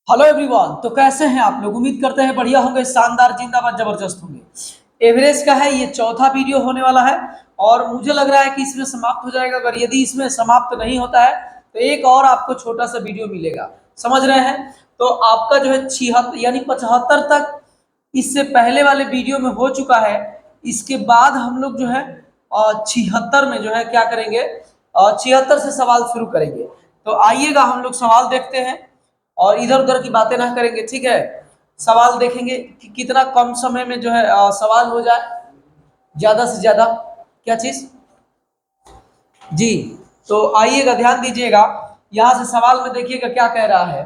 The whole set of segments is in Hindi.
Hello everyone. तो कैसे हैं आप लोग? उम्मीद करते हैं बढ़िया होंगे, शानदार, जिंदाबाद, जबरदस्त होंगे। एवरेज का है ये चौथा वीडियो होने वाला है और मुझे लग रहा है कि इसमें समाप्त हो जाएगा। अगर यदि इसमें समाप्त नहीं होता है तो एक और आपको छोटा सा वीडियो मिलेगा, समझ रहे हैं? तो आपका जो है 76 यानी 75 तक इससे पहले वाले वीडियो में हो चुका है। इसके बाद हम लोग जो है 76 में जो है क्या करेंगे, 76 से सवाल शुरू करेंगे। तो आइएगा हम लोग सवाल देखते हैं और इधर उधर की बातें ना करेंगे, ठीक है? सवाल देखेंगे कि कितना कम समय में जो है सवाल हो जाए ज्यादा से ज्यादा। क्या चीज? जी। तो आइएगा, ध्यान दीजिएगा, यहां से सवाल में देखिएगा क्या कह रहा है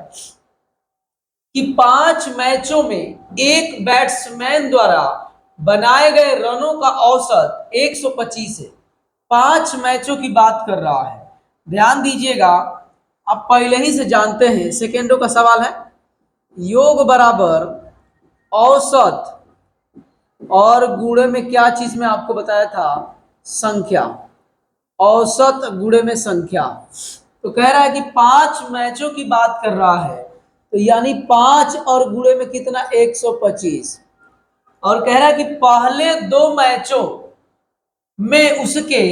कि 5 मैचों में एक बैट्समैन द्वारा बनाए गए रनों का औसत 125 है। 5 मैचों की बात कर रहा है। ध्यान दीजिएगा, आप पहले ही से जानते हैं, सेकेंडों का सवाल है। योग बराबर औसत और गुणे में क्या चीज में आपको बताया था? संख्या। औसत गुणे में संख्या। तो कह रहा है कि 5 मैचों की बात कर रहा है, तो यानी 5 और गुणे में कितना? 125। और कह रहा है कि पहले 2 मैचों में उसके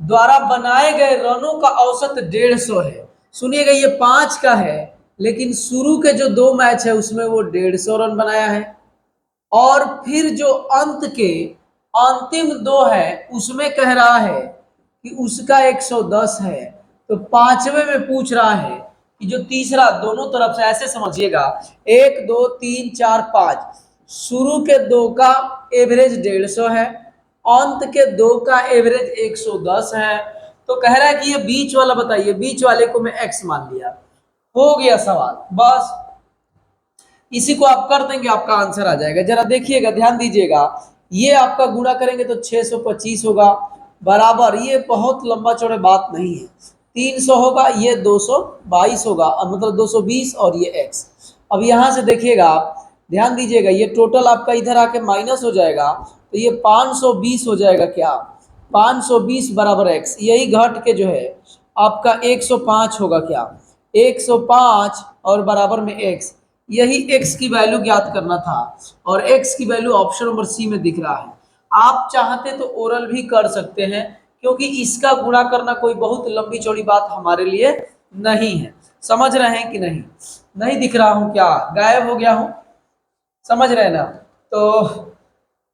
द्वारा बनाए गए रनों का औसत 150 है। सुनिएगा, ये 5 का है, लेकिन शुरू के जो 2 मैच है उसमें वो 150 रन बनाया है। और फिर जो अंत के अंतिम 2 है उसमें कह रहा है कि उसका 110 है। तो 5वें में पूछ रहा है कि जो तीसरा, दोनों तरफ से ऐसे समझिएगा, 1 2 3 4 5, शुरू के 2 का एवरेज 150 है, अंत के 2 का एवरेज 110 है। तो कह रहा है कि ये बीच वाला बताइए। बीच वाले को मैं एक्स मान लिया, हो गया सवाल, बस इसी को आप कर देंगे, आपका आंसर आ जाएगा। जरा देखिएगा, ध्यान दीजिएगा, ये आपका गुणा करेंगे तो 625 होगा, बराबर, ये बहुत लंबा चौड़े बात नहीं है, 300 होगा, ये 222 होगा, मतलब 220, और ये एक्स। अब यहां से देखिएगा आप, ध्यान दीजिएगा, ये टोटल आपका इधर आके माइनस हो जाएगा, तो ये 520 हो जाएगा। क्या? 520 बराबर एक्स, यही घट के जो है आपका 105 होगा। क्या? 105 और बराबर में एक्स, यही x की वैल्यू ज्ञात करना था, और x की वैल्यू ऑप्शन नंबर सी में दिख रहा है। आप चाहते तो ओरल भी कर सकते हैं, क्योंकि इसका गुणा करना कोई बहुत लंबी चौड़ी बात हमारे लिए नहीं है। समझ रहे हैं कि नहीं? नहीं दिख रहा हूं क्या? गायब हो गया हूं? समझ रहे हैं ना? तो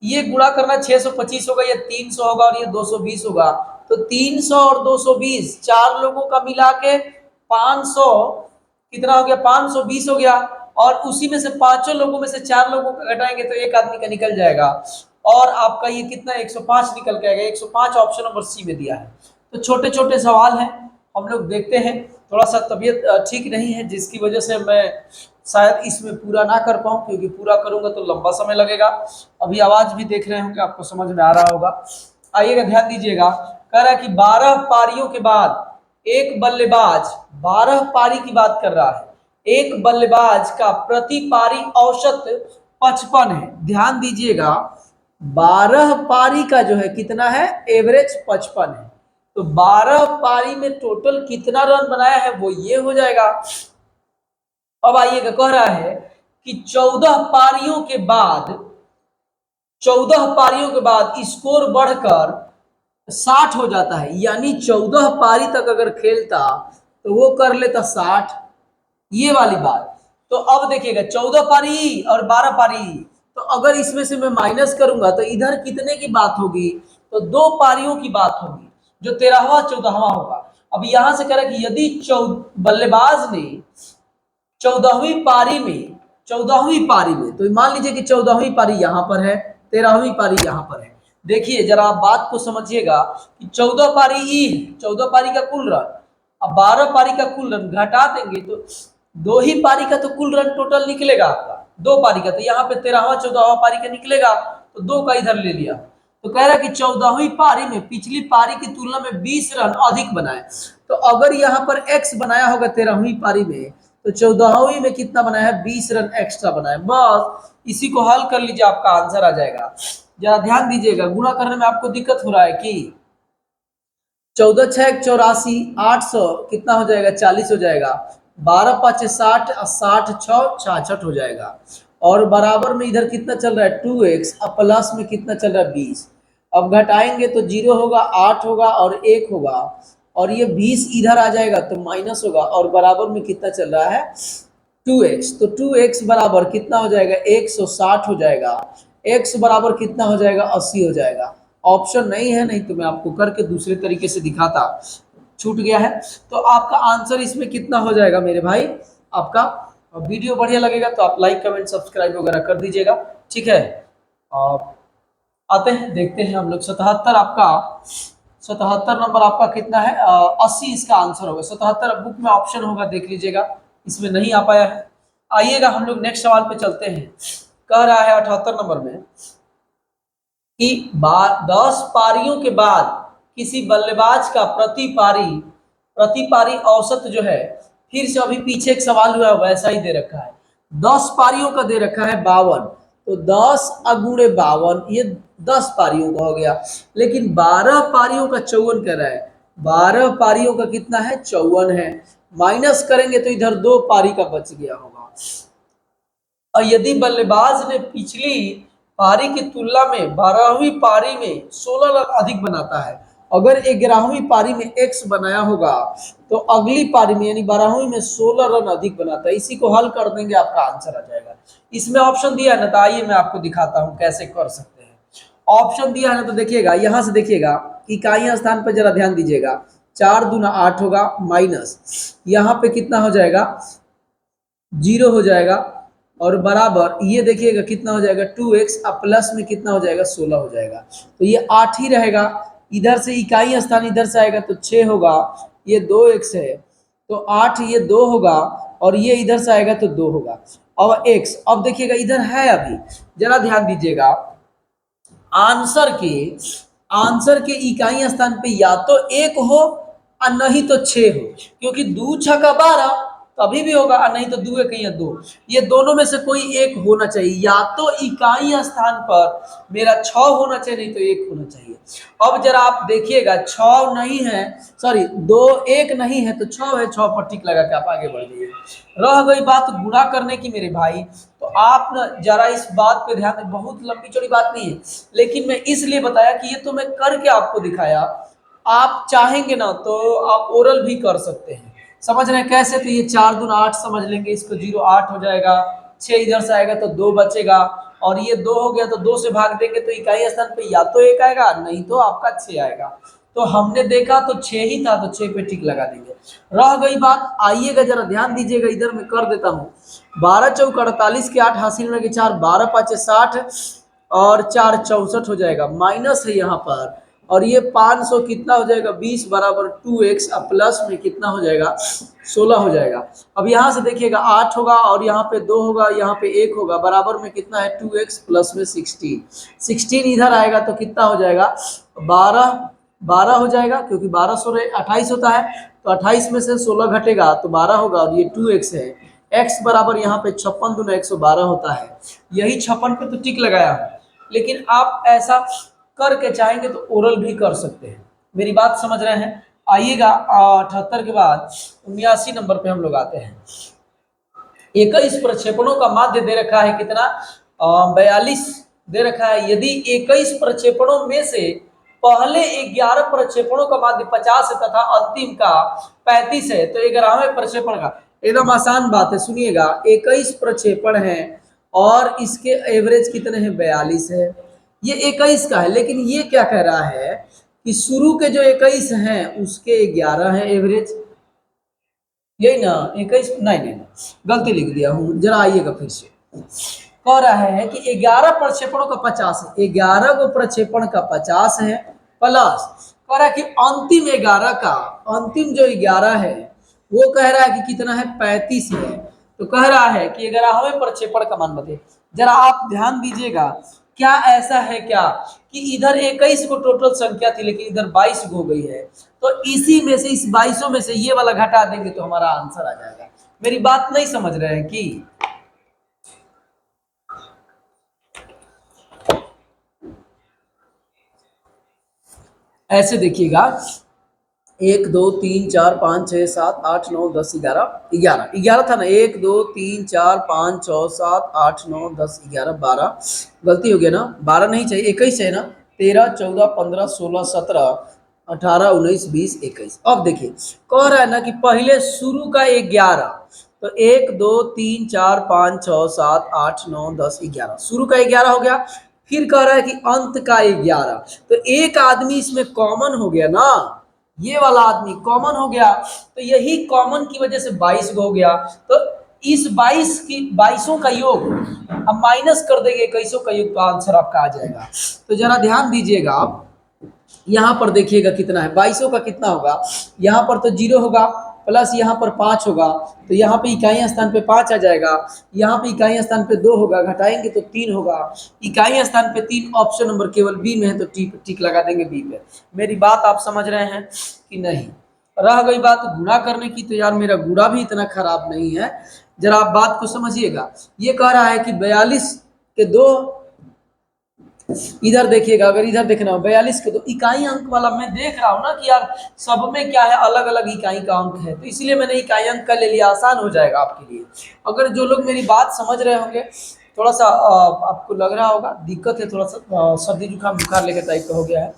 ये गुणा करना 625 होगा, ये 300 होगा, और ये 220 होगा। तो 300 और 220 चार लोगों का मिला के 500 कितना हो गया? 520 हो गया। और उसी में से पांचों लोगों में से 4 लोगों का घटाएंगे तो एक आदमी का निकल जाएगा, और आपका ये कितना? 105 निकल के आएगा। 105 ऑप्शन नंबर सी में दिया है। तो छोटे छोटे सवाल हैं, हम लोग देखते हैं। थोड़ा सा तबीयत ठीक नहीं है, जिसकी वजह से मैं शायद इसमें पूरा ना कर पाऊं, क्योंकि पूरा करूंगा तो लंबा समय लगेगा। अभी आवाज भी देख रहे होंगे, आपको समझ में आ रहा होगा। आइएगा, ध्यान दीजिएगा, कह रहा है कि 12 पारियों के बाद एक बल्लेबाज, 12 पारी की बात कर रहा है, एक बल्लेबाज का प्रति पारी औसत 55 है। ध्यान दीजिएगा, 12 पारी का जो है कितना है? एवरेज 55 है। तो 12 पारी में टोटल कितना रन बनाया है वो ये हो जाएगा। अब आइएगा, कह रहा है कि 14 पारियों के बाद स्कोर बढ़कर 60 हो जाता है, यानी 14 पारी तक अगर खेलता तो वो कर लेता 60, ये वाली बात। तो अब देखिएगा, 14 पारी और 12 पारी, तो अगर इसमें से मैं माइनस करूंगा तो इधर कितने की बात होगी? तो 2 पारियों की बात होगी, जो 13वां 14वां होगा। अब यहां से कह रहा है कि यदि बल्लेबाज ने 14वीं पारी में, तो मान लीजिए कि 14वीं पारी यहां पर है, 13वीं पारी यहां पर है। देखिए जरा आप बात को समझिएगा कि 14 पारी ई है, 14 पारी का कुल रन, अब 12 पारी का कुल रन घटा देंगे तो 2 ही पारी का तो कुल रन टोटल निकलेगा आपका, 2 पारी का, तो यहाँ पे 13वां 14वां पारी का निकलेगा, तो 2 का इधर ले लिया। तो कह रहा है कि 14वीं पारी में पिछली पारी की तुलना में 20 रन अधिक बनाए। तो अगर यहाँ पर एक्स बनाया होगा 13वीं पारी में, तो 14वीं में कितना बनाया है? 20 रन एक्स्ट्रा बनाया। बस इसी को हल कर लीजिए, आपका आंसर आ जाएगा। जरा ध्यान दीजिएगा, गुणा करने में आपको दिक्कत हो रहा है कि 14 6 84, 800 कितना हो जाएगा? 40 हो जाएगा। 12 पाँच 60, 60 छः 66 हो जाएगा। और बराबर में इधर कितना चल रहा है 2x, अब प्लस में कितना चल रहा है 20। अब घटाएंगे तो 0 होगा, 8 होगा और 1 होगा, और ये 20 इधर आ जाएगा तो माइनस होगा, और बराबर में कितना चल रहा है 2x। तो 2x बराबर कितना हो जाएगा 160 हो जाएगा। x बराबर कितना हो जाएगा 80 हो जाएगा। ऑप्शन नहीं है, नहीं तो मैं आपको करके दूसरे तरीके से दिखाता, छूट गया है। तो आपका आंसर इसमें कितना हो जाएगा मेरे भाई आपका। वीडियो बढ़िया लगेगा तो आप लाइक कमेंट सब्सक्राइब वगैरह कर दीजिएगा, ठीक है। और आते हैं देखते हैं हम लोग 77 आपका, 77 नंबर आपका कितना है 80 इसका आंसर होगा। 77 बुक में ऑप्शन होगा, देख लीजिएगा, इसमें नहीं आ पाया है। आइएगा हम लोग नेक्स्ट सवाल पे चलते हैं। कह रहा है 78 नंबर में कि 10 पारियों के बाद किसी बल्लेबाज का प्रति पारी औसत जो है, फिर से अभी पीछे एक सवाल हुआ है वैसा ही दे रखा है। 10 पारियों का दे रखा है 52, तो 10 अगुणे 52 ये 10 पारियों का हो गया। लेकिन 12 पारियों का 54 कह रहा है, 12 पारियों का कितना है 54 है। माइनस करेंगे तो इधर 2 पारी का बच गया होगा। और यदि बल्लेबाज ने पिछली पारी की तुलना में 12वीं पारी में 16 रन अधिक बनाता है, अगर 11वीं पारी में एक्स बनाया होगा तो अगली पारी में यानी 12वीं में 16 रन अधिक बनाता है। इसी को हल कर देंगे, आपका आंसर आ जाएगा। इसमें ऑप्शन दिया है ना, तो आइए मैं आपको दिखाता हूं कैसे कर सकते हैं। ऑप्शन दिया है ना, तो देखिएगा यहां से देखिएगा, इकाई स्थान पर जरा ध्यान दीजिएगा। 4 दूना 8 होगा, माइनस यहाँ पे कितना हो जाएगा 0 हो जाएगा, और बराबर ये देखिएगा कितना हो जाएगा 2x, अब प्लस में कितना हो जाएगा 16 हो जाएगा। तो ये 8 ही रहेगा। इधर से इकाई स्थान इधर से आएगा तो 6 होगा, ये 2x है तो 8, ये 2 होगा, और ये इधर से आएगा तो 2 होगा। अब x, अब देखिएगा इधर है, अभी जरा ध्यान दीजिएगा, आंसर के इकाई स्थान पे या तो 1 हो और नहीं तो 6 हो, क्योंकि 2 छक्का 12 कभी भी होगा, और नहीं तो 2 1 या 2, ये दोनों में से कोई एक होना चाहिए। या तो इकाई स्थान पर मेरा 6 होना चाहिए, नहीं तो 1 होना चाहिए। अब जरा आप देखिएगा 6 नहीं है, सॉरी 2 1 नहीं है तो 6 है, 6 पर टिक लगा के आप आगे बढ़ जाइए। रह गई बात गुणा करने की मेरे भाई, तो आप ना जरा इस बात पे ध्यान दें, बहुत लंबी चौड़ी बात नहीं है, लेकिन मैं इसलिए बताया कि ये तो मैं करके आपको दिखाया। आप चाहेंगे ना तो आप ओरल भी कर सकते हैं। समझ रहे हैं कैसे, तो ये 4 दूना 8 समझ लेंगे, इसको 0 8 हो जाएगा, 6 इधर से आएगा तो 2 बचेगा, और ये 2 हो गया तो 2 से भाग देंगे तो इकाई स्थान पे या तो 1 आएगा, नहीं तो आपका 6 आएगा। तो हमने देखा तो 6 ही था, तो 6 पे टिक लगा देंगे। रह गई बात, आइएगा जरा ध्यान दीजिएगा, इधर मैं कर देता हूँ। 12 चौक 48 के 8 हासिल में 4, 12 पाँच 60 और 4 64 हो जाएगा, माइनस है यहाँ पर, और ये 500 कितना हो जाएगा 20 बराबर 2x, अब प्लस में कितना हो जाएगा 16 हो जाएगा। अब यहाँ से देखिएगा 8 होगा, और यहाँ पे 2 होगा, यहाँ पे 1 होगा, बराबर में कितना है 2x प्लस में 16 इधर आएगा तो कितना हो जाएगा 12 हो जाएगा, क्योंकि 12 16 28 होता है, तो 28 में से 16 घटेगा तो 12 होगा, और ये 2x है। x बराबर यहाँ पे 56 दूना 112 होता है, यही 56 पे तो टिक लगाया है। लेकिन आप ऐसा करके चाहेंगे तो ओरल भी कर सकते हैं, मेरी बात समझ रहे हैं। आइएगा 78 के बाद 79 नंबर पे हम लोग आते हैं। 21 प्रक्षेपणों का माध्य दे रखा है कितना 42 दे रखा है। यदि 21 प्रक्षेपणों में से पहले 11 प्रक्षेपणों का माध्य 50 है तथा अंतिम का 35 है, तो 11वें प्रक्षेपण का, एकदम आसान बात है, सुनिएगा 21 प्रक्षेपण है और इसके एवरेज कितने हैं 42 है। ये 21 का है, लेकिन ये क्या कह रहा है कि शुरू के जो 21 हैं उसके 11 है एवरेज, यही ना 21, नहीं नहीं गलती लिख दिया हूं, जरा आइएगा फिर से। कह रहा है कि 11 प्रक्षेपणों का 50 है, 11 को प्रक्षेपण का 50 है, प्लस कह रहा है कि अंतिम 11 का, अंतिम जो 11 है वो कह रहा है कि कितना है 35 है। तो कह रहा है कि 11वें प्रक्षेपण का मान बताइए। जरा आप ध्यान दीजिएगा, क्या ऐसा है क्या कि इधर 21 को टोटल संख्या थी, लेकिन इधर 22 हो गई है, तो इसी में से, इस 22 में से ये वाला घटा देंगे तो हमारा आंसर आ जाएगा। मेरी बात नहीं समझ रहे हैं कि ऐसे देखिएगा, एक दो तीन चार पाँच छः सात आठ नौ दस ग्यारह, ग्यारह ग्यारह था ना, एक दो तीन चार पाँच छः सात आठ नौ दस ग्यारह बारह, गलती हो गया ना, 12 नहीं चाहिए, 21 है ना, 13 14 15 16 17 18 19 20 21। अब देखिए कह रहा है ना कि पहले शुरू का 11, तो एक दो तीन चार पाँच छः सात आठ नौ दस ग्यारह, शुरू का 11 हो गया। फिर कह रहा है कि अंत का 11, तो एक आदमी इसमें कॉमन हो गया ना, ये वाला आदमी कॉमन हो गया, तो यही कॉमन की वजह से 22 हो गया। तो इस 22 की 22 का योग हम माइनस कर देंगे 21 का योग, तो आंसर आपका आ जाएगा। तो जरा ध्यान दीजिएगा आप, यहाँ पर देखिएगा कितना है, 22 का कितना होगा, यहाँ पर तो 0 होगा, प्लस यहाँ पर 5 होगा, तो यहाँ पे इकाई स्थान पे 5 आ जाएगा, यहाँ पे इकाई स्थान पे 2 होगा, घटाएंगे तो 3 होगा, इकाई स्थान पे 3, ऑप्शन नंबर केवल बी में है, तो टिक लगा देंगे बी पे। मेरी बात आप समझ रहे हैं कि नहीं? रह गई बात गुणा करने की, तो यार मेरा गुणा भी इतना खराब नहीं है, जरा आप बात को समझिएगा। ये कह रहा है कि 42 के 2, इधर देखिएगा, अगर इधर देखना हो 42 के 2 इकाई अंक वाला, मैं देख रहा हूँ ना कि यार सब में क्या है, अलग अलग इकाई का अंक है, तो इसलिए मैंने इकाई अंक का ले लिया, आसान हो जाएगा आपके लिए। अगर जो लोग मेरी बात समझ रहे होंगे, थोड़ा सा आपको लग रहा होगा दिक्कत है, थोड़ा सा सर्दी जुकाम बुखार लेकर टाइप का हो गया है,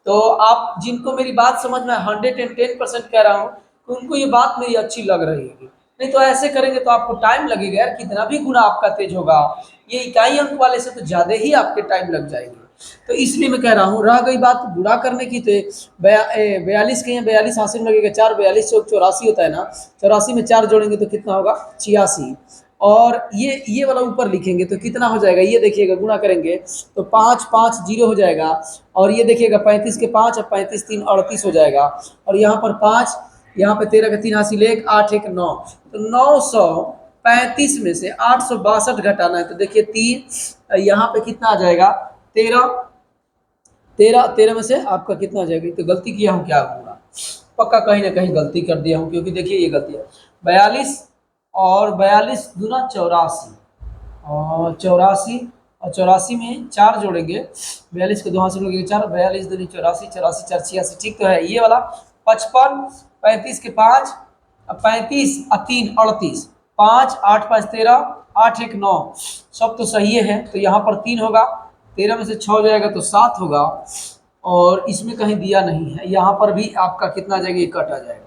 तो आप जिनको मेरी बात समझ में 110% कह रहा हूँ, तो उनको ये बात मेरी अच्छी लग रही होगी। नहीं तो ऐसे करेंगे तो आपको टाइम लगेगा यार, कितना भी गुना आपका तेज होगा, ये इकाई अंक वाले से तो ज्यादा ही आपके टाइम लग जाएंगे। तो इसलिए मैं कह रहा हूँ, रह गई बात गुणा करने की, तो 42 के यहाँ 42 हासिल में लगेगा 4, 42 चौक 84 होता है ना, 84 में 4 जोड़ेंगे तो कितना होगा 86, और ये वाला ऊपर लिखेंगे तो कितना हो जाएगा, ये देखिएगा गुणा करेंगे तो 5 5 0 हो जाएगा, और ये देखिएगा 35 के 5 और 35 3 38 हो जाएगा, और यहाँ पर 5, यहाँ पे 13 का 3 हासिल 1 8 1 9, तो 935 में से 862 घटाना है, तो देखिए 3, यहाँ पे कितना आ जाएगा 13, 13 में से आपका कितना आ जाएगा, तो गलती किया हूँ क्या पूरा, पक्का कहीं ना कहीं गलती कर दिया हूँ, क्योंकि देखिए ये गलती है 42 और 42 दूना 84, और 84, और 84 में 4 जोड़ेंगे, 42 के 2 हासिल हो गए 4, 42 दूनी 84, 84 4 86, ठीक तो है ये वाला 55, 35 के 5, 35 और 3 38, 5 8 5 13, 8 1 9, सब तो सही है, तो यहाँ पर 3 होगा, 13 में से 6 जाएगा तो 7 होगा, और इसमें कहीं दिया नहीं है, यहाँ पर भी आपका कितना आ जाएगा, ये कट आ जाएगा।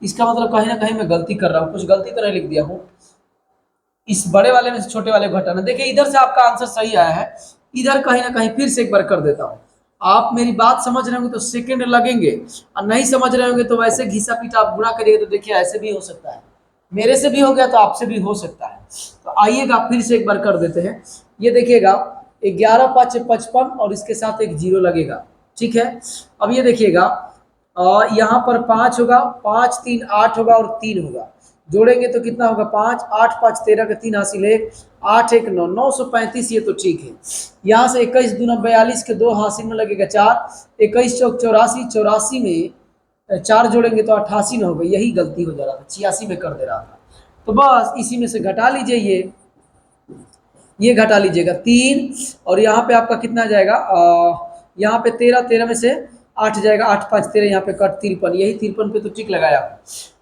इसका मतलब कहीं ना कहीं मैं गलती कर रहा हूँ, कुछ गलती तो नहीं लिख दिया हूँ, इस बड़े वाले में से छोटे वाले को हटाना। देखिए इधर से आपका आंसर सही आया है, इधर कहीं ना कहीं फिर से एक बार कर देता हूँ, आप मेरी बात समझ रहे होंगे तो सेकंड लगेंगे, और नहीं समझ रहे होंगे तो वैसे घिसा पीटा आप गुणा करिएगा, तो देखिए ऐसे भी हो सकता है, मेरे से भी हो गया तो आपसे भी हो सकता है। तो आइएगा फिर से एक बार कर देते हैं, ये देखिएगा 11 5 55 और इसके साथ एक 0 लगेगा, ठीक है। अब ये देखिएगा यहाँ पर 5 होगा, 5 3 8 होगा और 3 होगा, जोड़ेंगे तो कितना होगा 5 8 5 13 का 3 हासिल 1 8 1 9, 935, ये तो ठीक है। यहाँ से 21 दूना 42 के 2 हासिल में लगेगा 4, 21 चौक 84, 84 में 4 जोड़ेंगे तो 88 ना होगा, यही गलती हो जा रहा था, 86 में कर दे रहा था, तो बस इसी में से घटा लीजिए, ये घटा लीजिएगा 3, और यहाँ पे आपका कितना आ जाएगा, यहाँ पे 13, 13 में से 8 जाएगा, 8 5 13, यहाँ पे कट 53, यही 53 पे तो टिक लगाया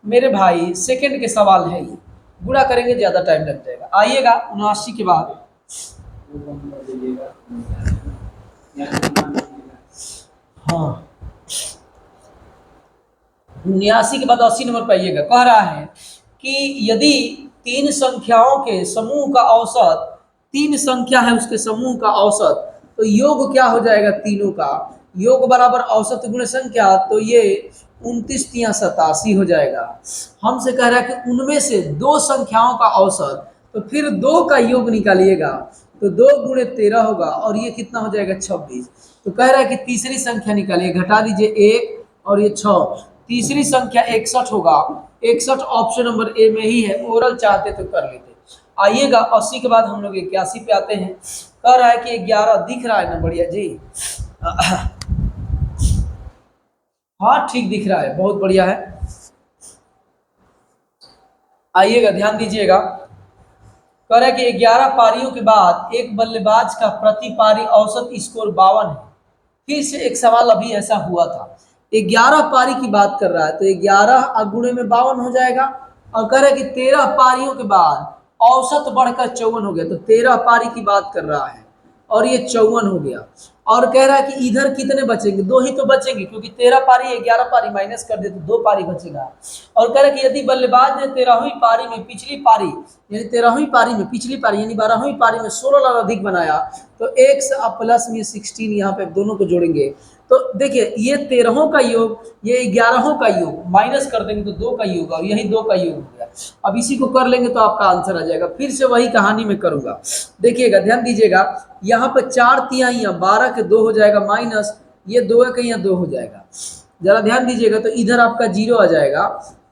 मेरे भाई, सेकंड के सवाल है ये, गुणा करेंगे ज्यादा टाइम लग जाएगा। आइएगा 79 के बाद, हाँ 79 के बाद 80 नंबर पे आइएगा, कह रहा है कि यदि 3 संख्याओं के समूह का औसत, 3 संख्या है उसके समूह का औसत, तो योग क्या हो जाएगा, तीनों का योग बराबर औसत गुण संख्या, तो ये 29 3 87 हो जाएगा। हमसे कह रहा है कि उनमें से 2 संख्याओं का औसत, तो फिर 2 का योग निकालिएगा, तो 2 गुणे 13 होगा, और ये कितना हो जाएगा 26। तो कह रहा है कि तीसरी संख्या निकालिए, घटा दीजिए 1 और ये 6, तीसरी संख्या 61 होगा, 61 ऑप्शन नंबर ए में ही है, ओरल चाहते तो कर लेते। आइएगा 80 के बाद हम लोग 81 पे आते हैं, कह रहा है कि 11 दिख रहा है ना, बढ़िया जी, हाँ ठीक दिख रहा है, बहुत बढ़िया है। आइएगा ध्यान दीजिएगा, कह रहा है कि 11 पारियों के बाद एक बल्लेबाज का प्रति पारी औसत स्कोर 52 है। फिर से एक सवाल अभी ऐसा हुआ था, 11 पारी की बात कर रहा है, तो 11 गुणे में 52 हो जाएगा। और कह रहा है कि 13 पारियों के बाद औसत बढ़कर 54 हो गया, तो 13 पारी की बात कर रहा है और ये 54 हो गया। और कह रहा है कि इधर कितने बचेंगे, 2 ही तो बचेंगे, क्योंकि 13 पारी 11 पारी माइनस कर दे तो 2 पारी बचेगा। और कह रहा है कि यदि बल्लेबाज ने 13वीं पारी में पिछली पारी यानी 13वीं पारी में पिछली पारी यानी 12वीं पारी में 16 रन अधिक बनाया, तो एक्स प्लस में 16 यहाँ पे दोनों को जोड़ेंगे। तो देखिए ये 13 का योग, ये 11 का योग माइनस कर देंगे तो 2 का योग, और यही 2 का योग हो गया। अब इसी को कर लेंगे तो आपका आंसर आ जाएगा। फिर से वही कहानी में करूंगा, देखिएगा, ध्यान दीजिएगा। यहाँ पर 4 तिहाई 12 के 2 हो जाएगा माइनस, ये 2 का यहाँ 2 हो जाएगा। जरा ध्यान दीजिएगा, तो इधर आपका 0 आ जाएगा,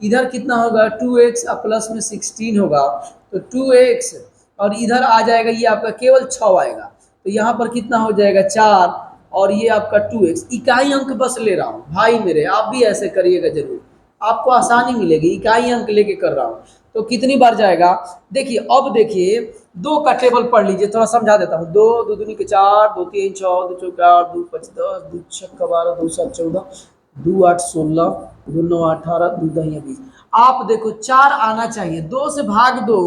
इधर कितना होगा 2x प्लस में 16 होगा, तो 2x, और इधर आ जाएगा ये आपका केवल 6 आएगा, तो यहाँ पर कितना हो जाएगा 4, और ये आपका 2x। इकाई अंक बस ले रहा हूँ भाई मेरे, आप भी ऐसे करिएगा जरूर, आपको आसानी मिलेगी। इकाई अंक लेके कर रहा हूँ, तो कितनी बार जाएगा देखिए। अब देखिए 2 का टेबल पढ़ लीजिए, थोड़ा समझा देता हूँ। 2 2 दूनी के 4, 2 3 6, 2 चौके 8, 2 5 10, 2 छक्का 12, 2 7 14, 2 8 16, 2 9 18, 2 दहिया 20। आप देखो 4 आना चाहिए, 2 से भाग दो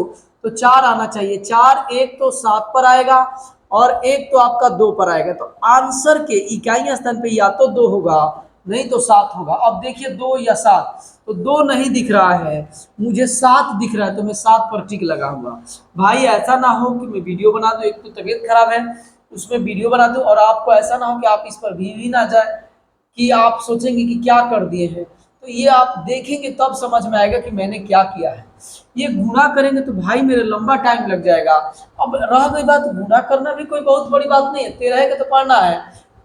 तो 4 आना चाहिए। 4 एक तो 7 पर आएगा और एक तो आपका 2 पर आएगा, तो आंसर के इकाई स्थान पे या तो 2 होगा नहीं तो 7 होगा। अब देखिए 2 या 7, तो 2 नहीं दिख रहा है, मुझे 7 दिख रहा है, तो मैं 7 पर टिक लगाऊंगा। भाई ऐसा ना हो कि मैं वीडियो बना दूं, एक तो तबीयत खराब है उसमें वीडियो बना दूं, और आपको ऐसा ना हो कि आप इस पर भी ना जाए कि आप सोचेंगे कि क्या कर दिए हैं। तो ये आप देखेंगे तब समझ में आएगा कि मैंने क्या किया है। ये गुणा करेंगे तो भाई मेरे लंबा टाइम लग जाएगा। अब रह गई बात, गुणा करना भी कोई बहुत बड़ी बात नहीं है, 13 का तो पढ़ना है।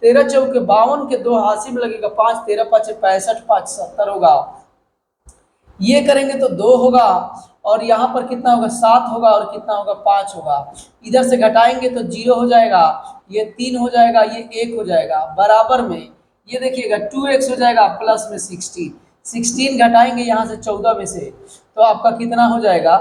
13 चौके 52 के 2 हासिल में लगेगा 5, 13 5 65, 5 70 होगा। ये करेंगे तो 2 होगा, और यहाँ पर कितना होगा 7 होगा, और कितना होगा 5 होगा। इधर से घटाएंगे तो 0 हो जाएगा, ये 3 हो जाएगा, ये 1 हो जाएगा। बराबर में ये देखिएगा 2x हो जाएगा प्लस में 16 घटाएंगे यहाँ से 14 में से, तो आपका कितना हो जाएगा,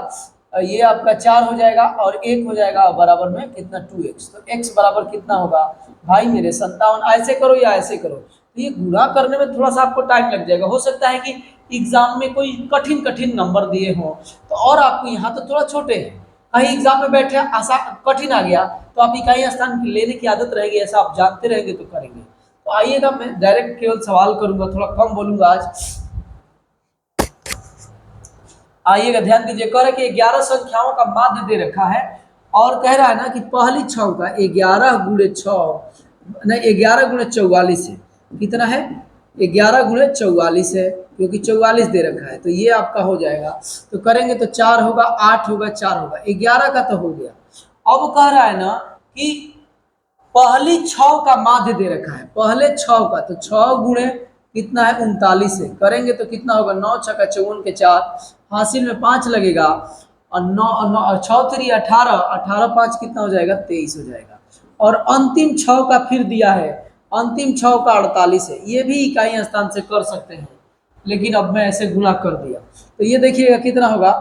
ये आपका 4 हो जाएगा और 1 हो जाएगा, बराबर में कितना 2x। तो x बराबर कितना होगा भाई मेरे 57। ऐसे करो या ऐसे करो, तो ये गुणा करने में थोड़ा सा आपको टाइम लग जाएगा। हो सकता है कि एग्जाम में कोई कठिन कठिन नंबर दिए हों, तो और आपको यहाँ तो थोड़ा छोटे हैं, कहीं एग्जाम में बैठे आसान कठिन आ गया तो आप इकाई स्थान लेने की आदत रहेगी, ऐसा आप जानते रहेंगे तो करेंगे। तो आइएगा, मैं डायरेक्ट केवल सवाल करूंगा, थोड़ा कम बोलूंगा आज। आइएगा, ध्यान दीजिए। कह रहा है कि 11 संख्याओं का माध्य दे रखा है, और कह रहा है ना कि पहली 6 का 11 गुणे 6 नहीं 11 गुणे 44 है। कितना है 11 गुणे 44 है, क्योंकि 44 दे रखा है, तो ये आपका हो जाएगा। तो करेंगे तो 4 होगा, 8 होगा, 4 होगा, 11 का तो हो गया। अब कह रहा है ना कि पहली 6 का माध्य दे रखा है, पहले 6 का, तो 6 गुणे कितना है 39 है। करेंगे तो कितना होगा 9 6 54 के 4, हासिल में 5 लगेगा, और 9 6 3 18, 18 5 कितना हो जाएगा 23 हो जाएगा। और अंतिम 6 का फिर दिया है, अंतिम 6 का 48 है। ये भी इकाई स्थान से कर सकते हैं, लेकिन अब मैं ऐसे गुणा कर दिया, तो ये देखिएगा कितना होगा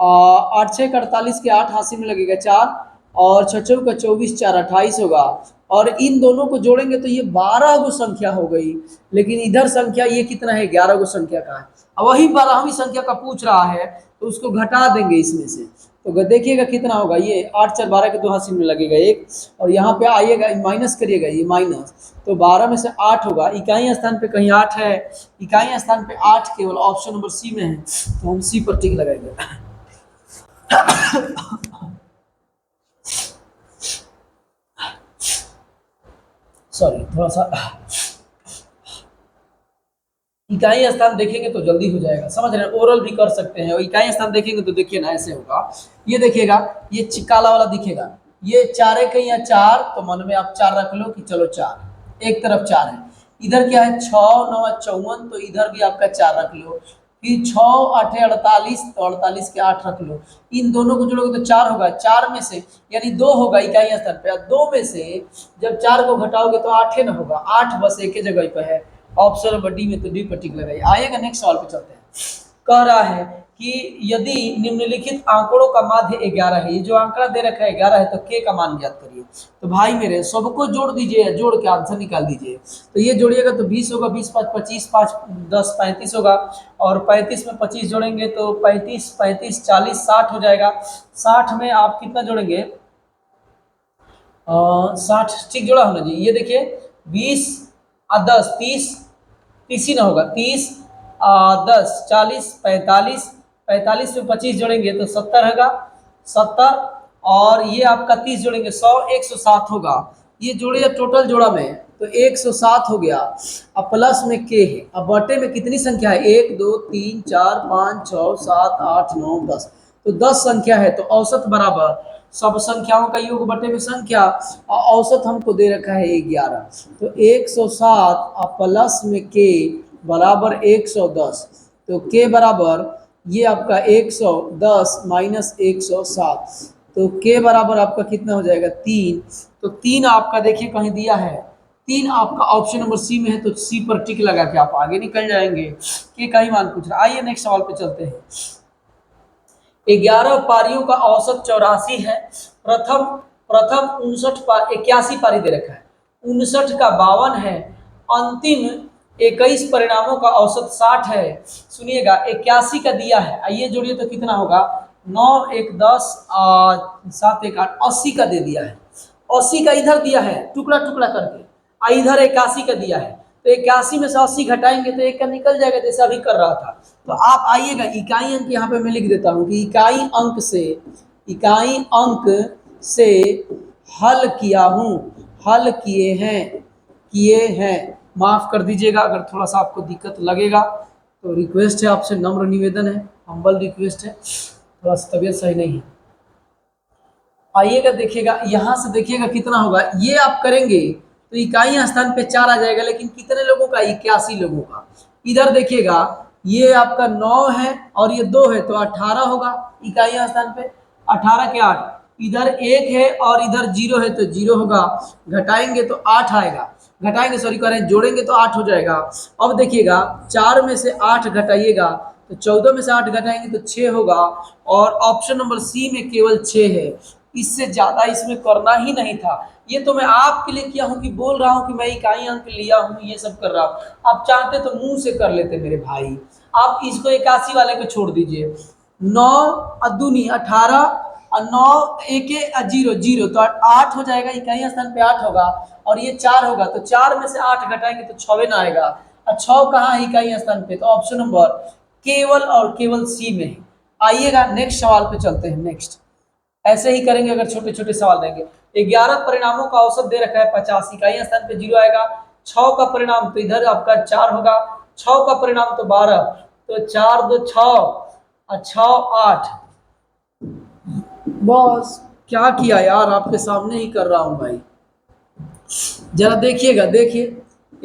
8 6 48 के 8, हासिल में लगेगा 4, और 6 4 का 24, 4 28 होगा। और इन दोनों को जोड़ेंगे तो ये 12 गो संख्या हो गई, लेकिन इधर संख्या ये कितना है 11 गो संख्या का है। अब वही 12वीं संख्या का पूछ रहा है, तो उसको घटा देंगे इसमें से, तो देखिएगा कितना होगा, ये 8 4 12 के 2 हासिल में लगेगा 1, और यहाँ पे आइएगा माइनस करिएगा, ये माइनस, तो 12 में से 8 होगा। इकाई स्थान पे कहीं 8 है, इकाई स्थान पे 8 केवल ऑप्शन नंबर सी में है, तो हम सी पर टिक लगाएंगे। सॉरी, थोड़ा सा इकाई स्थान देखेंगे तो जल्दी हो जाएगा, समझ रहे हैं। ओरल भी कर सकते हैं, और इकाई स्थान देखेंगे तो देखिए ना ऐसे होगा। ये देखिएगा, ये काला वाला दिखेगा, ये 4 के या 4, तो मन में आप 4 रख लो कि चलो 4 एक तरफ 4 है। इधर क्या है 6 9 54, तो इधर भी आपका 4 रख लो। फिर 6 8 48, तो 48 के 8 रख लो। इन दोनों को जोड़ोगे तो 4 होगा, 4 में से यानी 2 होगा इकाई स्थान पे, 2 में से जब 4 को घटाओगे तो 8 ना होगा, 8 बस एक ही जगह पे है, ऑप्शन नंबर डी में, तो डी पर टिक लगाइए। आइएगा नेक्स्ट सवाल पे चलते हैं। कह रहा है कि यदि निम्नलिखित आंकड़ों का माध्य 11 है, ये जो आंकड़ा दे रखा है 11 है, तो के का मान ज्ञात करिए। तो भाई मेरे सबको जोड़ दीजिए, जोड़ के आंसर निकाल दीजिए। तो ये जोड़िएगा तो 20 होगा, 20 5 25, 5 10 35 होगा, और 35 में 25 जोड़ेंगे तो 35 35 40 60 हो जाएगा। 60 में आप कितना जोड़ेंगे, 60 ठीक जोड़ा होना चाहिए। ये देखिए 20 और 10 30, 30 ही ना होगा, 30 10 40 45, 45 में 25 जोड़ेंगे तो 70 होगा, 70, और ये आपका 30 जोड़ेंगे 100, 107 होगा। ये जोड़िए टोटल जोड़ा में तो 107 हो गया। अब प्लस में के है, अब बटे में कितनी संख्या है, 1 2 3 4 5 6 7 8 9 10, तो 10 संख्या है। तो औसत बराबर सब संख्याओं का योग बटे में संख्या, और औसत हमको दे रखा है 11, तो 107 और प्लस में के बराबर 110, तो के बराबर ये आपका 110 माइनस 107, तो के बराबर आपका कितना हो जाएगा 3। तो 3 आपका देखिए कहीं दिया है, 3 आपका ऑप्शन नंबर सी में है, तो सी पर टिक लगा के आप आगे निकल जाएंगे। के का ही मान पूछ रहा। आइए नेक्स्ट सवाल पे चलते हैं। 11 पारियों का औसत 84 है। प्रथम प्रथम 81 पारी दे रखा है, 59 का 52 है, अंतिम 21 परिणामों का औसत 60 है। सुनिएगा 81 का दिया है, आइए जोड़िए तो कितना होगा, 9 1 10 7 1 8, 80 का दे दिया है। 80 का इधर दिया है टुकड़ा टुकड़ा करके, और इधर 81 का दिया है, तो 81 में से 80 घटाएंगे तो एक का निकल जाएगा, जैसे अभी कर रहा था। तो आप आइएगा इकाई अंक यहाँ पे मैं लिख देता हूँ कि इकाई अंक से हल किया हूँ, हल किए हैं। माफ कर दीजिएगा अगर थोड़ा सा आपको दिक्कत लगेगा, तो रिक्वेस्ट है आपसे, नम्र निवेदन है, हम्बल रिक्वेस्ट है, थोड़ा सा तबीयत सही नहीं है। आइएगा देखिएगा, यहाँ से देखिएगा कितना होगा, ये आप करेंगे तो इकाई स्थान पे 4 आ जाएगा, लेकिन कितने लोगों का, 81 लोगों का। इधर देखिएगा ये आपका 9 है और ये 2 है, तो 18 होगा इकाई स्थान पे, 18 के 8, इधर 1 है और इधर 0 है तो 0 होगा, घटाएंगे तो 8 आएगा, घटाएंगे सॉरी करें, जोड़ेंगे तो 8 हो जाएगा। अब देखिएगा 4 में से 8 घटाइएगा तो 14 में से 8 घटाएंगे तो 6 होगा, और ऑप्शन नंबर सी में केवल 6 है। इससे ज्यादा इसमें करना ही नहीं था। ये तो मैं आपके लिए किया हूं कि बोल रहा हूं कि मैं इकाई अंक लिया हूं, ये सब कर रहा हूं। आप चाहते तो मुंह से कर लेते मेरे भाई। आप इसको 81 वाले को छोड़ दीजिए, 9 अदुनी 18 और 9 1 0 0, तो 8 हो जाएगा, इकाई स्थान पे 8 होगा, और ये 4 होगा, तो 4 में से 8 घटाएंगे तो 6 आएगा, और 6 कहाँ है इकाई स्थान पे, तो ऑप्शन नंबर केवल और केवल सी में है। आइएगा नेक्स्ट सवाल पे चलते हैं। नेक्स्ट ऐसे ही करेंगे अगर छोटे छोटे सवाल देंगे। 11 परिणामों का औसत दे रखा है 50, इकाई स्थान पे 0 आएगा। 6 का परिणाम तो इधर आपका 4 होगा, 6 का परिणाम तो 12, तो 4 2 6 और 6 8। बस क्या किया यार, आपके सामने ही कर रहा हूं भाई, जरा देखिएगा, देखिए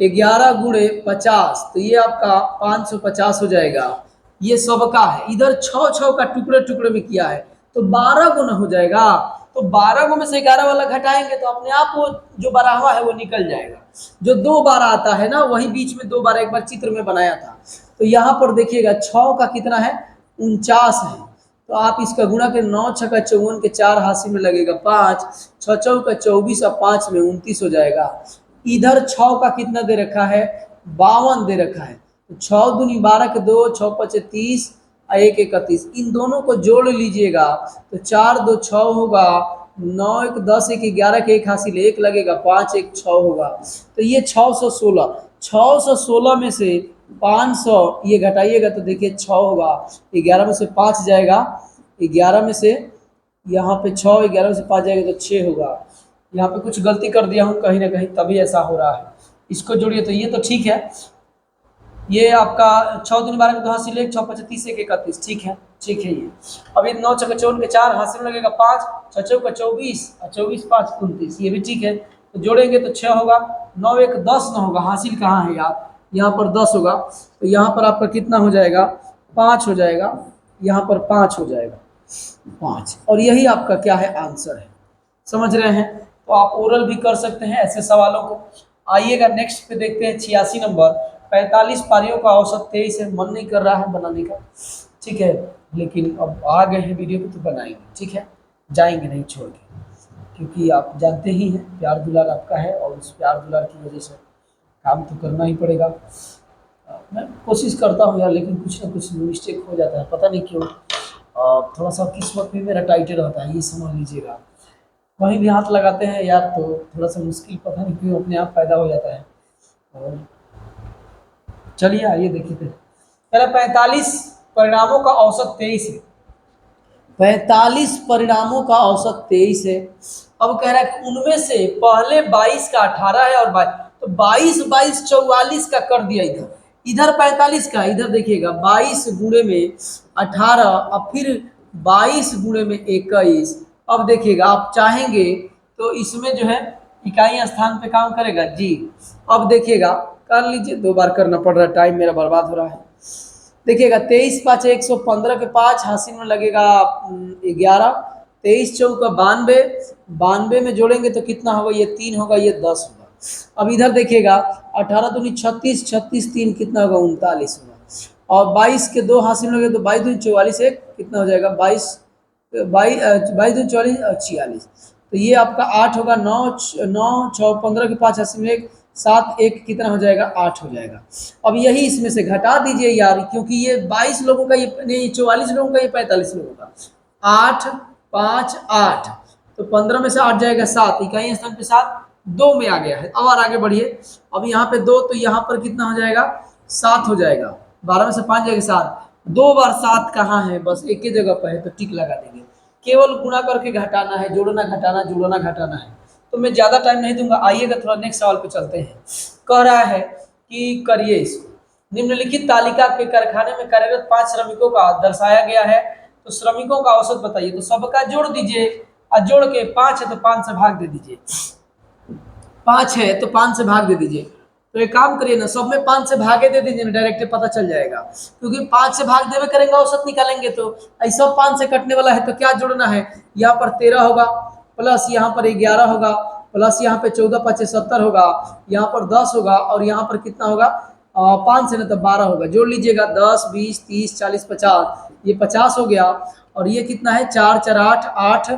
11 गुणे 50, तो ये आपका 550 हो जाएगा, ये सबका है। इधर 6 6 का टुकड़े टुकड़े में किया है, तो 12 गुना हो जाएगा, तो 12 को में से 11 वाला घटाएंगे तो अपने आप वो जो 12वां है वो निकल जाएगा। जो 2 बार आता है ना, वही बीच में 2 बार एक बार चित्र में बनाया था। तो यहाँ पर देखिएगा 6 का कितना है, 49 है, तो आप इसका गुणा के 9 6 का 54 के 4 हासिल में लगेगा 5, 6 4 का 24 और 5 में 29 हो जाएगा। इधर 6 का कितना दे रखा है, 52 दे रखा है, तो 6 दूनी 12 के 2, 6 5 30 और 1 31, इन दोनों को जोड़ लीजिएगा तो 4 2 6 होगा, 9 1 10 1 11 के 1 हासिल 1 लगेगा, 5 1 6 होगा, तो ये 616 में से 500 ये घटाइएगा तो देखिए 6 होगा, 11 में से 5 जाएगा, 11 में से यहाँ पे 6, 11 में से 5 जाएगा तो 6 होगा। यहाँ पे कुछ गलती कर दिया हूँ कहीं ना कहीं, तभी ऐसा हो रहा है। इसको जोड़िए तो ये तो ठीक है, ये आपका 6 दूनी 12 के 2 हासिल 1, 6 5 30 1 31, ठीक है ठीक है। ये अभी 9 6 54 के 4 हासिल में लगेगा 5, 6 6 का 24 और 24 5 29, ये भी ठीक है, तो जोड़ेंगे तो 6 होगा, 9 1 10 ना होगा, हासिल कहाँ है यार, यहाँ पर 10 होगा, तो यहाँ पर आपका कितना हो जाएगा, 5 हो जाएगा, यहाँ पर 5 हो जाएगा, 5, और यही आपका क्या है, आंसर है। समझ रहे हैं, तो आप ओरल भी कर सकते हैं ऐसे सवालों को। आइएगा नेक्स्ट पे देखते हैं 86 नंबर, 45 पारियों का औसत 23 है, मन नहीं कर रहा है बनाने का, ठीक है, लेकिन अब आ गए हैं वीडियो पे तो बनाएंगे, ठीक है, जाएंगे नहीं छोड़ के, क्योंकि आप जानते ही हैं प्यार दुलार आपका है और उस प्यार दुलार की वजह से काम तो करना ही पड़ेगा। मैं कोशिश करता हूँ यार, लेकिन कुछ ना कुछ मिस्टेक हो जाता है, पता नहीं क्यों। थोड़ा सा किस्मत भी मेरा टाइटे रहता है, ये समझ लीजिएगा। कहीं भी हाथ लगाते हैं यार तो थोड़ा सा मुश्किल पता नहीं क्यों अपने आप पैदा हो जाता है। और चलिए आइए देखिए फिर। पहले 45 परिणामों का औसत 23 है। 45 परिणामों का औसत 23 है। अब कह रहा है कि उनमें से पहले 22 का 18 है और 22, तो 22 22 44 का कर दिया इधर, इधर 45 का, इधर देखिएगा 22 गुणे में 18 और फिर 22 गुणे में 21। अब देखिएगा आप चाहेंगे तो इसमें जो है इकाई स्थान पे काम करेगा जी। अब देखिएगा कर लीजिए, 2 बार करना पड़ रहा है, टाइम मेरा बर्बाद हो रहा है। देखिएगा 23 पाँच 115 के 5 हासिल में लगेगा 11, 23 चौका 92, 92 में जोड़ेंगे तो कितना होगा, ये 3 होगा, ये 10 होगा। अब इधर देखिएगा 18 दूनी 36, 36 3 कितना होगा, 39 होगा। और 22 के 2 हासिल में लगे तो 22 दूनी 44, एक कितना हो जाएगा, 22 22 दूनी 44 और 46, तो ये आपका 8 होगा। 9 9 6 15 के 5 हासिल में एक 7 1 कितना हो जाएगा, 8 हो जाएगा। अब यही इसमें से घटा दीजिए यार, क्योंकि ये 22 लोगों का, ये नहीं 44 लोगों का, ये 45 लोगों का। 8 5 8, तो 15 में से 8 जाएगा 7, इकाई स्थान पे 7 2 में आ गया है। अब और आगे बढ़िए, अब यहाँ पे 2 तो यहाँ पर कितना हो जाएगा, 7 हो जाएगा। 12 में से 5 जाएगा 7, 2 बार 7 कहाँ है, बस एक ही जगह पर है, तो टिक लगा देंगे। केवल गुणा करके घटाना है, जोड़ना घटाना, जोड़ना घटाना है। तो मैं ज़्यादा टाइम नहीं दूंगा, आइएगा थोड़ा नेक्स्ट सवाल पे चलते हैं। कह रहा है कि करिए इसको, निम्नलिखित तालिका के कारखाने में कार्यरत 5 श्रमिकों का दर्शाया गया है, तो श्रमिकों का औसत बताइए। तो सबका जोड़ दीजिए और जोड़ के 5 है तो 5 से भाग दे दीजिए, 5 है तो 5 से भाग दे दीजिए। तो एक काम करिए ना, सब में 5 से भागे दे दीजिए ना, डायरेक्ट पता चल जाएगा, क्योंकि 5 से भाग देवे करेंगे औसत निकालेंगे तो ऐसा 5 से कटने वाला है, तो क्या जोड़ना है, यहाँ पर 13 होगा, प्लस यहाँ पर 11 होगा, प्लस यहाँ पे 14 5 70 होगा, यहाँ पर 10 होगा, और यहाँ पर कितना होगा, 5 से ना तो 12 होगा। जोड़ लीजिएगा 10 20 30 40 50, ये 50 हो गया। और ये कितना है, 4 4 8 8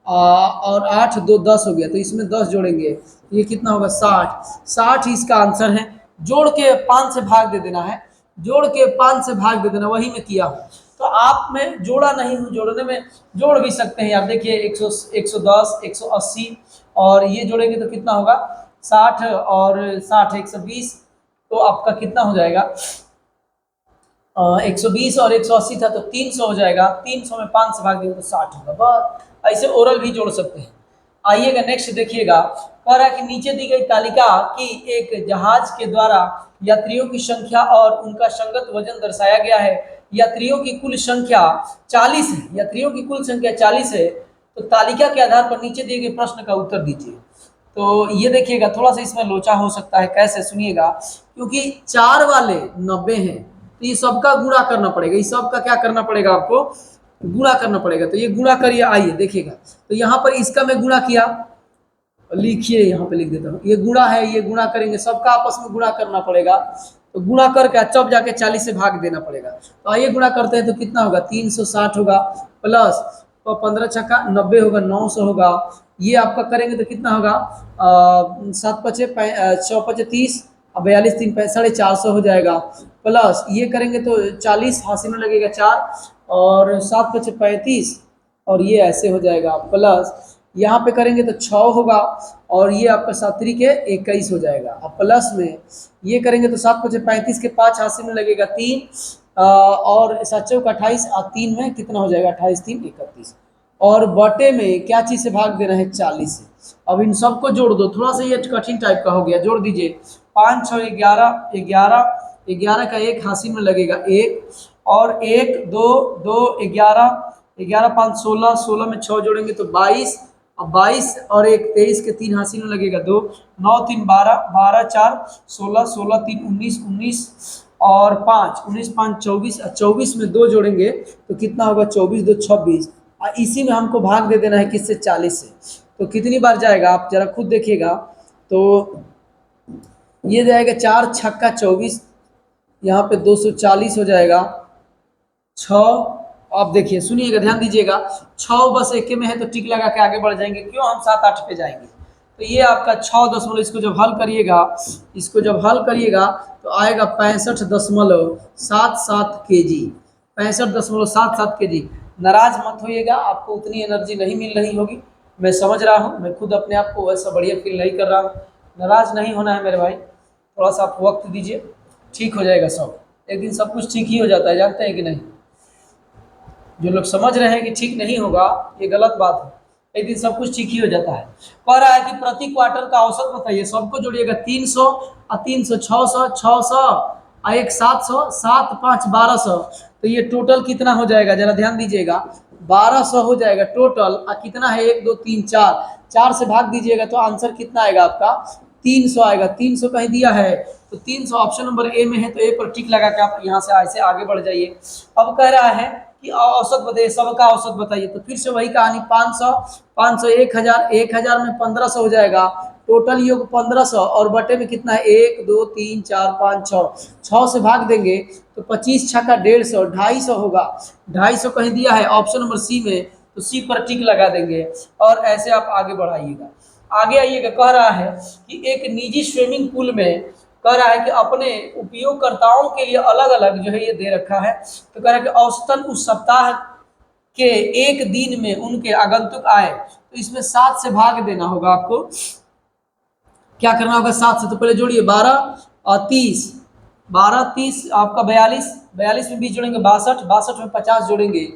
और 8 2 10 हो गया, तो इसमें 10 जोड़ेंगे, ये कितना होगा, 60 60 इसका आंसर है। जोड़ के 5 से भाग दे देना है, जोड़ के 5 से भाग दे देना, वही मैं किया हूँ। तो आप में जोड़ा नहीं हूँ, जोड़ने में जोड़ भी सकते हैं आप। देखिए 100 110 180 और ये जोड़ेंगे तो कितना होगा, 60 और 60 120, तो आपका कितना हो जाएगा, 120 और 180 था तो 300 हो जाएगा। 300 में 5 से भाग देंगे तो 60 होगा। बस ऐसे ओरल भी जोड़ सकते हैं। आइएगा नेक्स्ट देखिएगा, कह रहा है कि नीचे दी गई तालिका की एक जहाज के द्वारा यात्रियों की संख्या और उनका संगत वजन दर्शाया गया है। यात्रियों की कुल संख्या 40 है, यात्रियों की कुल संख्या 40 है, तो तालिका के आधार पर नीचे दिए गए प्रश्न का उत्तर दीजिए। तो ये देखिएगा थोड़ा सा इसमें लोचा हो सकता है, कैसे सुनिएगा, क्योंकि 4 वाले 90 हैं, तो ये सबका गुणा करना पड़ेगा, ये सबका क्या करना पड़ेगा, आपको गुणा करना पड़ेगा। तो ये गुणा करिए, आइए देखिएगा। तो यहाँ पर इसका मैं गुणा किया, लिखिए यहाँ पे लिख देता हूँ, ये गुणा है, ये गुणा करेंगे, सबका आपस में गुणा करना पड़ेगा। तो गुणा करके तब जाके 40 से भाग देना पड़ेगा। तो आइए गुणा करते हैं, तो कितना होगा, 360 होगा, प्लस तो 15 छक्का 90 होगा, 900 होगा। ये आपका करेंगे तो कितना होगा, 7 पचे 6 पचे 30 और 42 3 450 हो जाएगा। प्लस ये करेंगे तो 40 हासिल में लगेगा 4 और 7 पचे 35 और ये ऐसे हो जाएगा। प्लस यहाँ पे करेंगे तो 6 होगा और ये आपका 7 के 21 हो जाएगा। अब प्लस में ये करेंगे तो 7 पचे 35 के 5 हासिल में लगेगा 3 और 7 चौक 28 और 3 में कितना हो जाएगा, 28 3 31 और बटे में क्या चीज़ से भाग देना है, 40 से। अब इन सबको जोड़ दो, थोड़ा सा ये कठिन टाइप का हो गया, जोड़ दीजिए। 5 6 11 11 11 का 1 हासिल में लगेगा 1 और 1 2 2 11 11 5 16 16 में 6 जोड़ेंगे तो 22 अब 22 और 1 23 के 3 हासिल में लगेगा 2 9 3 12 12 4 16 16 3 19 19 और 5 19 5 24 और 24 में 2 जोड़ेंगे तो कितना होगा, 24 2 26 और इसी में हमको भाग दे देना है किससे, 40 से। तो कितनी बार जाएगा आप जरा खुद देखिएगा। तो ये जाएगा 4 छक्का 24, यहाँ पे 240 हो जाएगा, 6 आप देखिए, सुनिएगा, ध्यान दीजिएगा, 6 बस एक में है तो टिक लगा के आगे बढ़ जाएंगे, क्यों, हम 7-8 पे जाएंगे। तो ये आपका 6 दशमलव, इसको जब हल करिएगा, इसको जब हल करिएगा तो आएगा 65.77 के जी, 65.77 के जी। नाराज मत होइएगा, आपको उतनी एनर्जी नहीं मिल रही होगी, मैं समझ रहा हूँ, मैं खुद अपने आप को वैसा बढ़िया फील नहीं कर रहा हूँ। नाराज नहीं होना है मेरे भाई, थोड़ा सा आप वक्त दीजिए, ठीक हो जाएगा सब, एक दिन सब कुछ ठीक ही हो जाता है, जानते हैं कि नहीं। जो लोग समझ रहे हैं कि ठीक नहीं होगा, ये गलत बात है, एक दिन सब कुछ ठीक ही हो जाता है। कह रहा है कि प्रति क्वार्टर का औसत बताइए, सबको जोड़िएगा, 300 और 300, 600, 600 और एक 700, 7 5 1200, तो ये टोटल कितना हो जाएगा, जरा ध्यान दीजिएगा, 1200 हो जाएगा टोटल। और कितना है, 1 2 3 4, 4 से भाग दीजिएगा तो आंसर कितना आएगा आपका, 300 आएगा। 300 कहीं दिया है तो 300 ऑप्शन नंबर ए में है, तो ए पर टिक लगा के आप यहाँ से ऐसे आगे बढ़ जाइए। अब कह रहा है कि औसत बताइए, सबका औसत बताइए, तो फिर से वही कहानी, 500, 500, 1000, 1000 में 1500 हो जाएगा, टोटल योग 1500 और बटे में कितना है, 1 2 3 4 5 6, 6 से भाग देंगे तो 25 छक्का 150, 250 होगा। 250 कहीं दिया है ऑप्शन नंबर सी में, तो सी पर टिक लगा देंगे और ऐसे आप आगे बढ़ाइएगा। आगे आइएगा, कह रहा है कि एक निजी स्विमिंग पूल में, कह रहा है कि अपने उपयोगकर्ताओं के लिए अलग अलग जो है ये दे रखा है, तो कह रहा है कि औसतन उस सप्ताह के एक दिन में उनके आगंतुक आए, तो इसमें 7 से भाग देना होगा आपको। क्या करना होगा, 7 से, तो पहले जोड़िए 12 और 30, 12 30 आपका 42, 42 में 20 जोड़ेंगे 62, 62 में 50 जोड़ेंगे,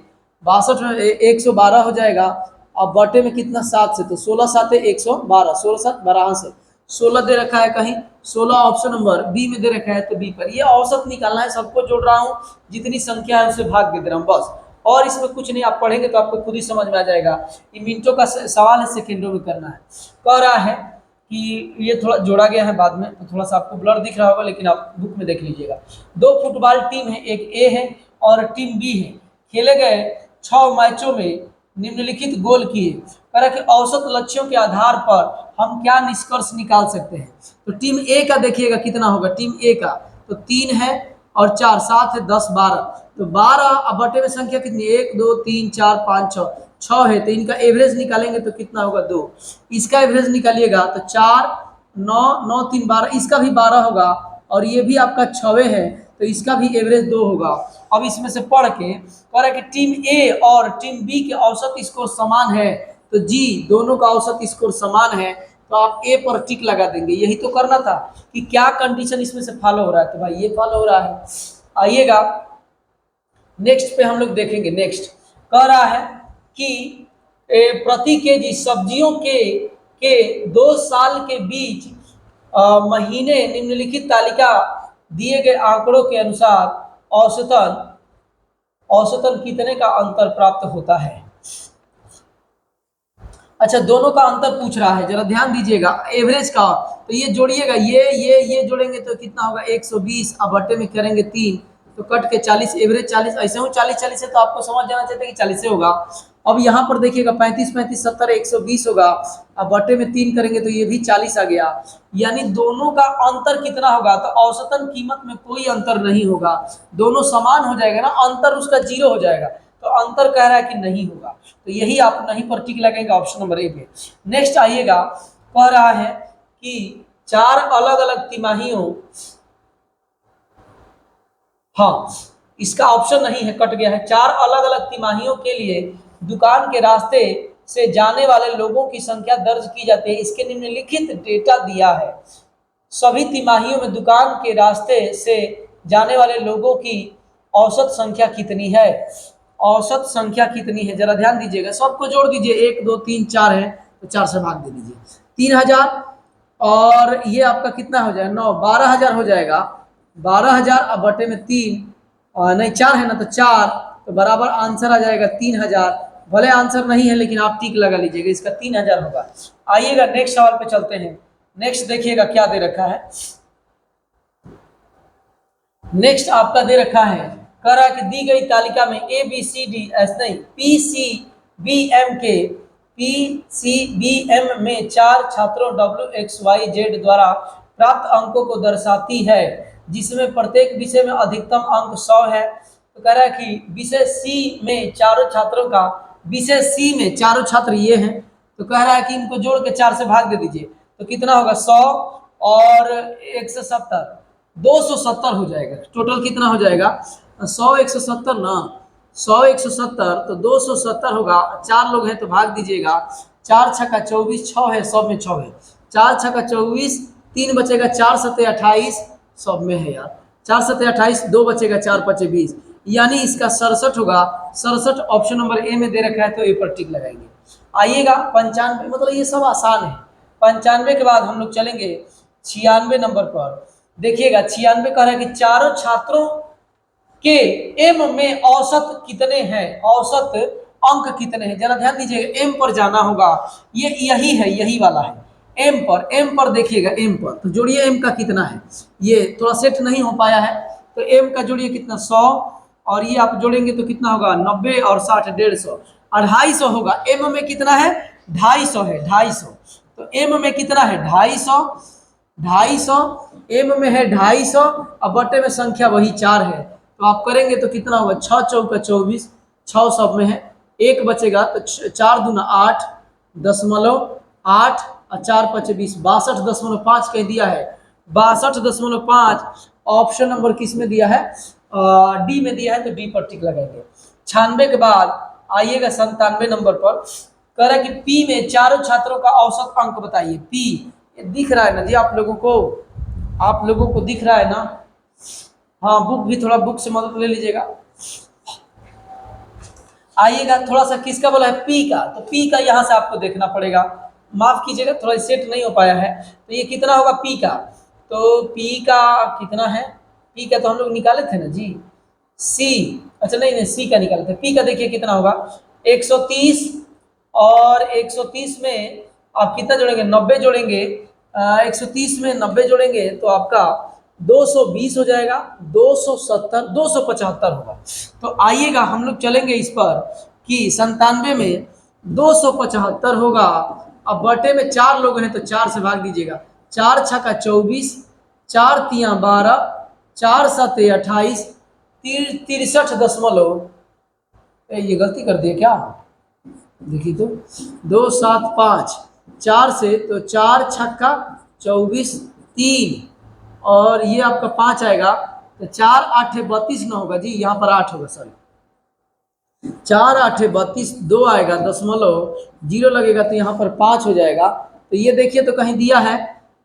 62 में 112 हो जाएगा। अब बटे में कितना, 7 से, तो 16 7 112, 16 7 12 से 16 दे रखा है कहीं, 16 ऑप्शन नंबर बी में दे रखा है, तो बी पर ये औसत निकालना है, सबको जोड़ रहा हूँ, जितनी संख्या है उसे भाग दे रहा हूँ बस, और इसमें कुछ नहीं, आप पढ़ेंगे तो आपको खुद ही समझ में आ जाएगा। ये मिनटों का सवाल है, सेकेंडों में करना है। कह रहा है कि ये थोड़ा जोड़ा गया है बाद में, तो थोड़ा सा आपको ब्लर दिख रहा होगा, लेकिन आप बुक में देख लीजिएगा। 2 फुटबॉल टीम है, एक ए है और टीम बी है, खेले गए 6 मैचों में निम्नलिखित गोल किए, कह रहा कि औसत लक्ष्यों के आधार पर हम क्या निष्कर्ष निकाल सकते हैं। तो टीम ए का देखिएगा कितना होगा, टीम ए का तो 3 है और 4, 7 है, 10 12, तो 12 अब बटे में संख्या कितनी, 1 2 3 4 5 6, 6 है, तो इनका एवरेज निकालेंगे तो कितना होगा, 2, इसका एवरेज निकालिएगा तो 4 9 9 3 12, इसका भी 12 होगा, और ये भी आपका 6 है, तो इसका भी एवरेज 2 होगा। अब इसमें से पढ़ के कह रहा है कि टीम ए और टीम बी के औसत स्कोर समान है, तो जी दोनों का औसत स्कोर समान है, तो आप ए पर टिक लगा देंगे। यही तो करना था कि क्या कंडीशन इसमें से फॉलो हो रहा है, तो भाई ये फॉलो हो रहा है। आइएगा नेक्स्ट पे हम लोग देखेंगे। नेक्स्ट कह रहा है कि प्रति केजी सब्जियों के 2 साल के बीच महीने निम्नलिखित तालिका दिए गए आंकड़ों के अनुसार औसतन कितने का अंतर प्राप्त होता है। अच्छा, दोनों का अंतर पूछ रहा है, जरा ध्यान दीजिएगा, एवरेज का, तो ये जोड़िएगा, ये जोड़ेंगे तो कितना होगा, 120, अब बटे में करेंगे 3 तो कट के 40, एवरेज 40, ऐसे हूँ 40 40 है, तो आपको समझ जाना चाहिए कि 40 से होगा। अब यहाँ पर देखिएगा 35 35 70 120 होगा, अब बटे में 3 करेंगे तो ये भी 40 आ गया, यानी दोनों का अंतर कितना होगा, तो औसतन कीमत में कोई अंतर नहीं होगा, दोनों समान हो जाएगा ना, अंतर उसका 0 हो जाएगा, तो अंतर कह रहा है कि नहीं होगा, तो यही आप नहीं पर टिक लगेगा ऑप्शन नंबर ए पे। नेक्स्ट आइएगा, कह रहा है कि 4 अलग अलग तिमाहियों, हाँ इसका ऑप्शन नहीं है, कट गया है, 4 अलग अलग तिमाहियों के लिए दुकान के रास्ते से जाने वाले लोगों की संख्या दर्ज की जाती है, इसके निम्नलिखित डेटा दिया है, सभी तिमाहियों में दुकान के रास्ते से जाने वाले लोगों की औसत संख्या कितनी है, औसत संख्या कितनी है, जरा ध्यान दीजिएगा, सबको जोड़ दीजिए, 1 2 3 4 है, तो 4 से भाग दे दीजिए, 3000 और ये आपका कितना हो जाएगा, 9 12000 हो जाएगा, 12000 अब बटे में 3 नहीं 4 है ना, तो 4, तो बराबर आंसर आ जाएगा 3000, भले आंसर नहीं है लेकिन आप टिक लगा लीजिएगा, इसका 3000 होगा। आइएगा नेक्स्ट सवाल पे चलते हैं। नेक्स्ट देखिएगा क्या दे रखा है, नेक्स्ट आपका दे रखा है, कह रहा है कि दी गई तालिका में A B C D S नहीं पीसीबीएम में 4 छात्रों WXYZ द्वारा प्राप्त अंकों को दर्शाती है, जिसमें प्रत्येक विषय में अधिकतम अंक 100 है, तो कह रहा है कि विषय सी में चारों छात्रों का, विषय सी में चारों छात्र ये हैं, तो कह रहा है कि इनको जोड़ के 4 से भाग दे दीजिए, तो कितना होगा 100 और 170, 270 हो जाएगा। टोटल कितना हो जाएगा 100 170 ना, 100 170 तो 270 होगा। 4 लोग हैं तो भाग दीजिएगा, 4 छक्का 24, 6 है, 100 में 6 है, 4 छक्का 24, 3 बचेगा, 4 सत्ते 28, 100 में है यार, 4 सत्ते 28, 2 बचेगा, 4 पचे 20, यानी इसका 67 होगा। 67 ऑप्शन नंबर ए में दे रखा है, तो ए पर टिक लगाएंगे। आइएगा 95, मतलब ये सब आसान है। 95 के बाद हम लोग चलेंगे 96 नंबर पर। देखिएगा 96 कह रहा है कि चारों छात्रों के एम में औसत कितने हैं, औसत अंक कितने हैं। जरा ध्यान दीजिएगा, एम पर जाना होगा, ये यही है, यही वाला है। एम पर देखिएगा, एम पर तो जोड़िए एम का कितना है, ये थोड़ा सेट नहीं हो पाया है, तो एम का जोड़िए कितना 100, और ये आप जोड़ेंगे तो कितना होगा 90 और 60 150 और 250 होगा। एम में कितना है 250 है, 250, तो एम में कितना है 250, 250 एम में है 250, अब बटे में संख्या वही 4 है, तो आप करेंगे तो कितना होगा 6 चौका 24, 6 सब में है, एक बचेगा तो 4 दूना 8 दशमलव 8 और 4 पचे 20, 62.5 कह दिया है, 62.5 ऑप्शन नंबर किस में दिया है, डी में दिया है, तो डी पर टिक लगाएंगे। 96 के बाद आइएगा 97 नंबर पर, कह रहा है कि पी में चारों छात्रों का औसत अंक बताइए। पी ये दिख रहा है ना जी आप लोगों को दिख रहा है ना, हाँ बुक भी थोड़ा बुक से मदद ले लीजिएगा। आइएगा थोड़ा सा किसका बोला है पी का, तो पी का यहाँ से आपको देखना पड़ेगा, माफ कीजिएगा थोड़ा सेट नहीं हो पाया है, तो ये कितना होगा पी का, तो पी का कितना है, पी का तो हम लोग निकाले थे ना जी, सी, अच्छा नहीं सी का निकाले थे, पी का देखिए कितना होगा 130, और 130 में आप कितना जोड़ेंगे 90 जोड़ेंगे, 130 में 90 जोड़ेंगे तो आपका 220 हो जाएगा, 270 275 होगा। तो आइएगा हम लोग चलेंगे इस पर कि 97 में 275 होगा। अब बटे में 4 लोग हैं तो 4 से भाग दीजिएगा, 4 छक्का 24, 4 तिया 12, 4 सत्ते 28, 63 ये गलती कर दिए क्या, देखिए तो 2 7 5 4 से, तो 4 छक्का 24 3, और ये आपका 5 आएगा, तो 4 8 32 ना होगा जी, यहाँ पर 8 होगा, सॉरी 4 8 32, 2 आएगा, दशमलव 0 लगेगा तो यहाँ पर 5 हो जाएगा। तो ये देखिए तो कहीं दिया है,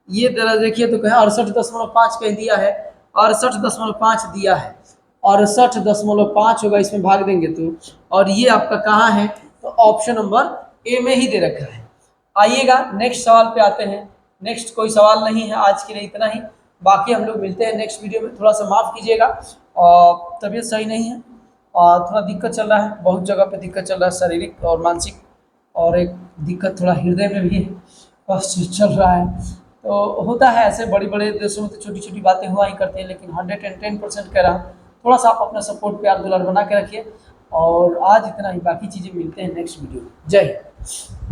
ये जरा देखिए तो कहीं 68.5 कहीं दिया है, 68.5 दिया है, 68.5 होगा, इसमें भाग देंगे तो, और ये आपका कहाँ है, तो ऑप्शन नंबर ए में ही दे रखा है। आइएगा नेक्स्ट सवाल पे आते हैं। नेक्स्ट कोई सवाल नहीं है, आज के लिए इतना ही, बाकी हम लोग मिलते हैं नेक्स्ट वीडियो में। थोड़ा सा माफ़ कीजिएगा, और तबीयत सही नहीं है और थोड़ा दिक्कत चल रहा है, बहुत जगह पे दिक्कत चल रहा है, शारीरिक और मानसिक, और एक दिक्कत थोड़ा हृदय में भी है, बस चल रहा है। तो होता है ऐसे, बड़ी बड़े देशों में तो छोटी छोटी बातें हुआ ही करती हैं, लेकिन 110% कह रहा हूँ, थोड़ा सा आप अपना सपोर्ट प्यार दुलार बना के रखिए। और आज इतना ही, बाकी चीज़ें मिलते हैं नेक्स्ट वीडियो में। जय हिंद।